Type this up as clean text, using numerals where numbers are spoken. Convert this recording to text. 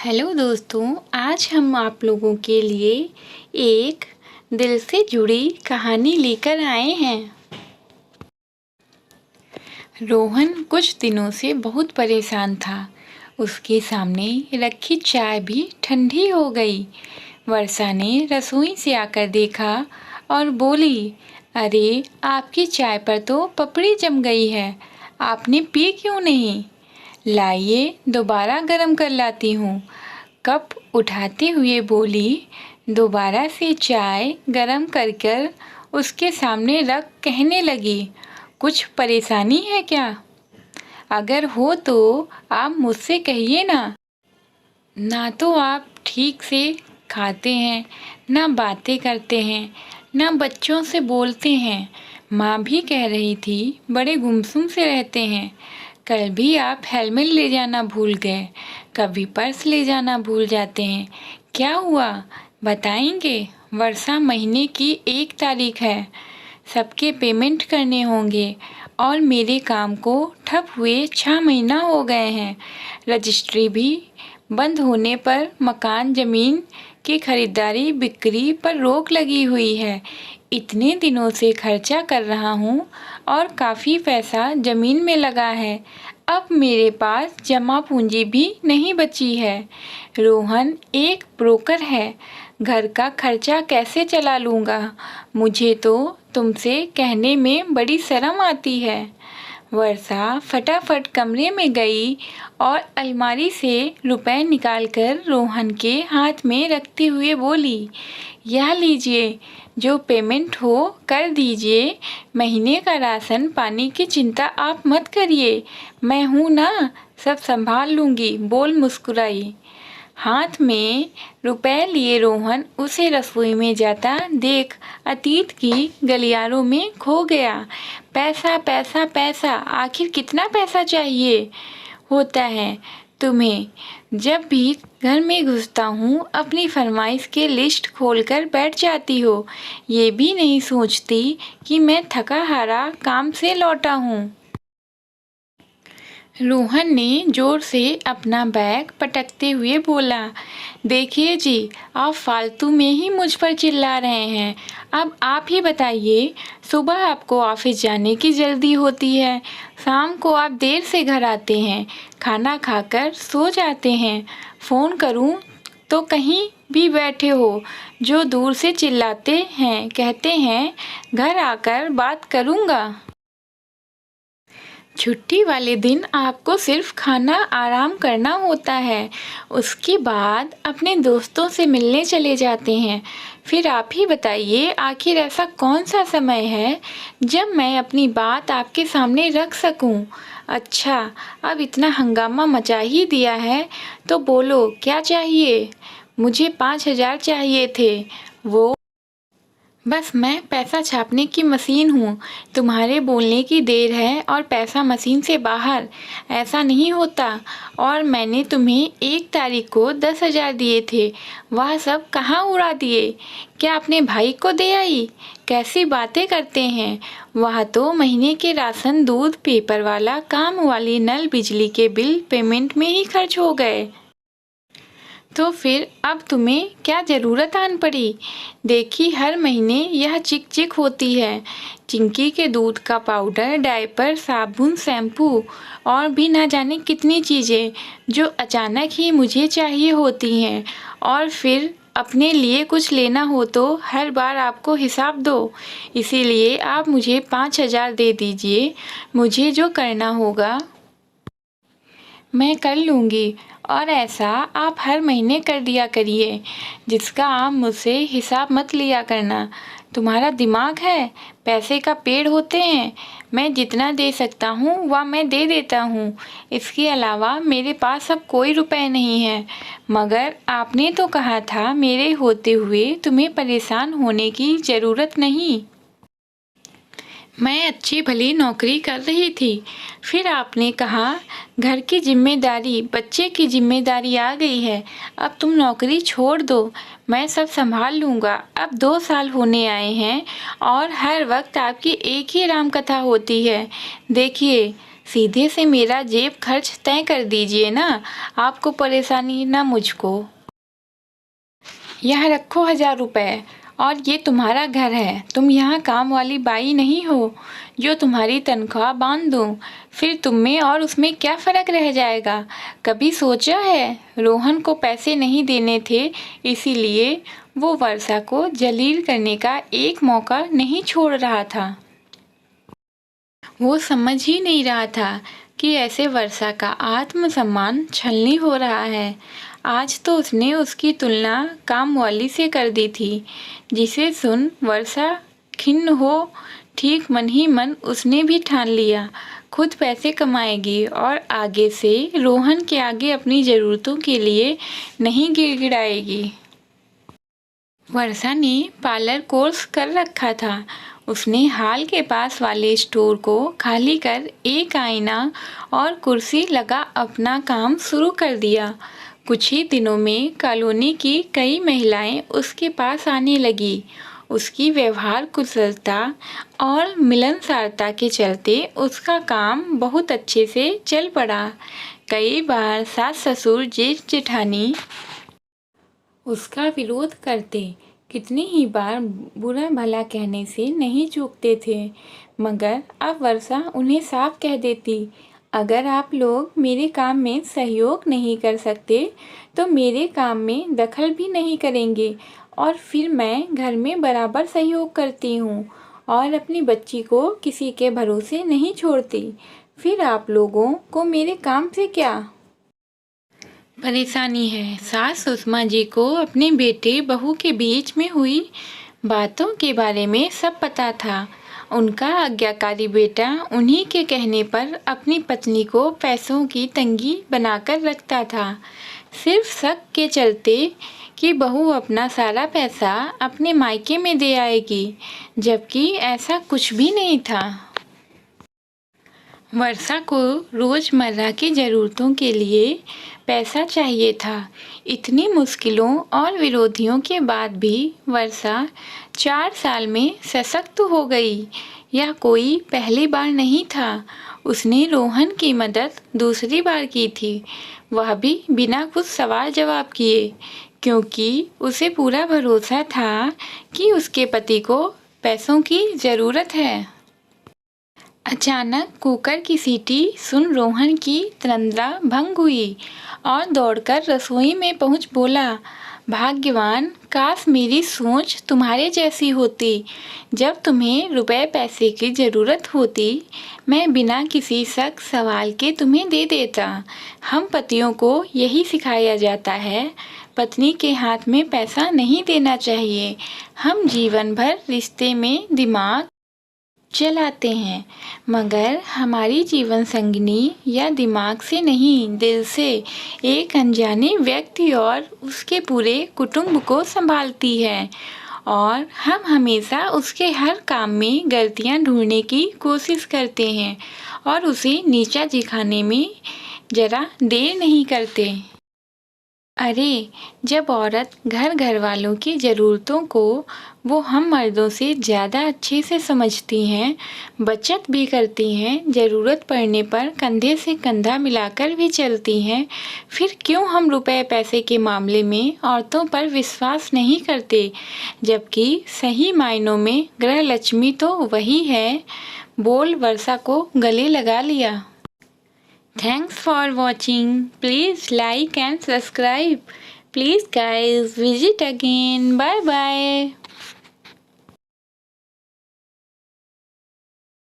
Hello दोस्तों, आज हम आप लोगों के लिए एक दिल से जुड़ी कहानी लेकर आए हैं। रोहन कुछ दिनों से बहुत परेशान था। उसके सामने रखी चाय भी ठंडी हो गई। वर्षा ने रसोई से आकर देखा और बोली, अरे आपकी चाय पर तो पपड़ी जम गई है, आपने पी क्यों नहीं? लाइए दोबारा गर्म कर लाती हूँ। कप उठाते हुए बोली। दोबारा से चाय गरम कर उसके सामने रख कहने लगी, कुछ परेशानी है क्या? अगर हो तो आप मुझसे कहिए ना। ना तो आप ठीक से खाते हैं, ना बातें करते हैं, ना बच्चों से बोलते हैं। माँ भी कह रही थी बड़े गुमसुम से रहते हैं। कल भी आप हेलमेट ले जाना भूल गए, कभी पर्स ले जाना भूल जाते हैं। क्या हुआ बताएंगे? वर्षा, महीने की 1 तारीख है, सबके पेमेंट करने होंगे और मेरे काम को ठप हुए 6 महीना हो गए हैं। रजिस्ट्री भी बंद होने पर मकान ज़मीन की खरीदारी बिक्री पर रोक लगी हुई है। इतने दिनों से खर्चा कर रहा हूँ और काफ़ी पैसा ज़मीन में लगा है। अब मेरे पास जमा पूंजी भी नहीं बची है। रोहन एक ब्रोकर है, घर का खर्चा कैसे चला लूँगा? मुझे तो तुमसे कहने में बड़ी शर्म आती है। वर्षा फटाफट कमरे में गई और अलमारी से रुपए निकालकर रोहन के हाथ में रखते हुए बोली, यह लीजिए, जो पेमेंट हो कर दीजिए। महीने का राशन पानी की चिंता आप मत करिए, मैं हूँ ना, सब संभाल लूँगी, बोल मुस्कुराई। हाथ में रुपए लिए रोहन उसे रसोई में जाता देख अतीत की गलियारों में खो गया। पैसा पैसा पैसा, आखिर कितना पैसा चाहिए होता है तुम्हें? जब भी घर में घुसता हूँ अपनी फरमाइश की लिस्ट खोलकर बैठ जाती हो। ये भी नहीं सोचती कि मैं थका हारा काम से लौटा हूँ। रोहन ने जोर से अपना बैग पटकते हुए बोला, देखिए जी, आप फालतू में ही मुझ पर चिल्ला रहे हैं। अब आप ही बताइए, सुबह आपको ऑफिस जाने की जल्दी होती है, शाम को आप देर से घर आते हैं, खाना खाकर सो जाते हैं। फ़ोन करूं तो कहीं भी बैठे हो, जो दूर से चिल्लाते हैं, कहते हैं घर आकर बात करूंगा। छुट्टी वाले दिन आपको सिर्फ खाना आराम करना होता है, उसके बाद अपने दोस्तों से मिलने चले जाते हैं। फिर आप ही बताइए, आखिर ऐसा कौन सा समय है जब मैं अपनी बात आपके सामने रख सकूं? अच्छा, अब इतना हंगामा मचा ही दिया है तो बोलो क्या चाहिए? मुझे 5,000 चाहिए थे। वो बस मैं पैसा छापने की मशीन हूँ, तुम्हारे बोलने की देर है और पैसा मशीन से बाहर। ऐसा नहीं होता। और मैंने तुम्हें 1 तारीख को 10,000 दिए थे, वह सब कहाँ उड़ा दिए? क्या अपने भाई को दे आई? कैसी बातें करते हैं? वह तो महीने के राशन, दूध, पेपर वाला काम वाली, नल, बिजली के बिल पेमेंट में ही खर्च हो गए। तो फिर अब तुम्हें क्या ज़रूरत आन पड़ी? देखी हर महीने यह चिक चिक होती है। चिंकी के दूध का पाउडर, डायपर, साबुन, शैम्पू और भी ना जाने कितनी चीज़ें जो अचानक ही मुझे चाहिए होती हैं। और फिर अपने लिए कुछ लेना हो तो हर बार आपको हिसाब दो। इसीलिए आप मुझे 5,000 दे दीजिए, मुझे जो करना होगा मैं कर लूँगी। और ऐसा आप हर महीने कर दिया करिए, जिसका आप मुझसे हिसाब मत लिया करना। तुम्हारा दिमाग है? पैसे का पेड़ होते हैं, मैं जितना दे सकता हूँ वह मैं दे देता हूँ। इसके अलावा मेरे पास अब कोई रुपए नहीं है। मगर आपने तो कहा था मेरे होते हुए तुम्हें परेशान होने की ज़रूरत नहीं। मैं अच्छी भली नौकरी कर रही थी, फिर आपने कहा घर की जिम्मेदारी, बच्चे की जिम्मेदारी आ गई है, अब तुम नौकरी छोड़ दो, मैं सब संभाल लूँगा। अब 2 साल होने आए हैं और हर वक्त आपकी एक ही राम कथा होती है। देखिए, सीधे से मेरा जेब खर्च तय कर दीजिए ना, आपको परेशानी ना मुझको। यह रखो 1000 रुपये, और ये तुम्हारा घर है, तुम यहाँ काम वाली बाई नहीं हो जो तुम्हारी तनख्वाह बांध दूँ। फिर तुम में और उसमें क्या फ़र्क रह जाएगा? कभी सोचा है? रोहन को पैसे नहीं देने थे, इसीलिए वो वर्षा को जलील करने का एक मौका नहीं छोड़ रहा था। वो समझ ही नहीं रहा था कि ऐसे वर्षा का आत्मसम्मान छलनी हो रहा है। आज तो उसने उसकी तुलना कामवाली से कर दी थी, जिसे सुन वर्षा खिन्न हो ठीक मन ही मन उसने भी ठान लिया, खुद पैसे कमाएगी और आगे से रोहन के आगे अपनी ज़रूरतों के लिए नहीं गिड़गिड़ाएगी। वर्षा ने पार्लर कोर्स कर रखा था। उसने हाल के पास वाले स्टोर को खाली कर एक आईना और कुर्सी लगा अपना काम शुरू कर दिया। कुछ ही दिनों में कॉलोनी की कई महिलाएं उसके पास आने लगी। उसकी व्यवहार कुशलता और मिलनसारता के चलते उसका काम बहुत अच्छे से चल पड़ा। कई बार सास ससुर जेठ जेठानी उसका विरोध करते, कितनी ही बार बुरा भला कहने से नहीं चूकते थे, मगर अब वर्षा उन्हें साफ कह देती, अगर आप लोग मेरे काम में सहयोग नहीं कर सकते तो मेरे काम में दखल भी नहीं करेंगे, और फिर मैं घर में बराबर सहयोग करती हूँ और अपनी बच्ची को किसी के भरोसे नहीं छोड़ती। फिर आप लोगों को मेरे काम से क्या परेशानी है? सास सुषमा जी को अपने बेटे बहू के बीच में हुई बातों के बारे में सब पता था। उनका आज्ञाकारी बेटा उन्हीं के कहने पर अपनी पत्नी को पैसों की तंगी बनाकर रखता था, सिर्फ शक के चलते कि बहू अपना सारा पैसा अपने मायके में दे आएगी, जबकि ऐसा कुछ भी नहीं था। वर्षा को रोज़मर्रा की ज़रूरतों के लिए पैसा चाहिए था। इतनी मुश्किलों और विरोधियों के बाद भी वर्षा 4 साल में सशक्त हो गई। यह कोई पहली बार नहीं था। उसने रोहन की मदद दूसरी बार की थी, वह भी बिना कुछ सवाल जवाब किए, क्योंकि उसे पूरा भरोसा था कि उसके पति को पैसों की ज़रूरत है। अचानक कुकर की सीटी सुन रोहन की तंद्रा भंग हुई और दौड़कर रसोई में पहुंच बोला, भाग्यवान, काश मेरी सोच तुम्हारे जैसी होती। जब तुम्हें रुपए पैसे की ज़रूरत होती, मैं बिना किसी शक सवाल के तुम्हें दे देता। हम पतियों को यही सिखाया जाता है, पत्नी के हाथ में पैसा नहीं देना चाहिए। हम जीवन भर रिश्ते में दिमाग चलाते हैं, मगर हमारी जीवन संगिनी या दिमाग से नहीं, दिल से एक अनजाने व्यक्ति और उसके पूरे कुटुंब को संभालती है, और हम हमेशा उसके हर काम में गलतियां ढूंढने की कोशिश करते हैं और उसे नीचा दिखाने में ज़रा देर नहीं करते। अरे, जब औरत घर वालों की ज़रूरतों को वो हम मर्दों से ज़्यादा अच्छे से समझती हैं, बचत भी करती हैं, ज़रूरत पड़ने पर कंधे से कंधा मिलाकर भी चलती हैं, फिर क्यों हम रुपए पैसे के मामले में औरतों पर विश्वास नहीं करते, जबकि सही मायनों में गृह लक्ष्मी तो वही है। बोल वर्षा को गले लगा लिया। Thanks for watching. Please like and subscribe. Please guys, visit again. Bye bye.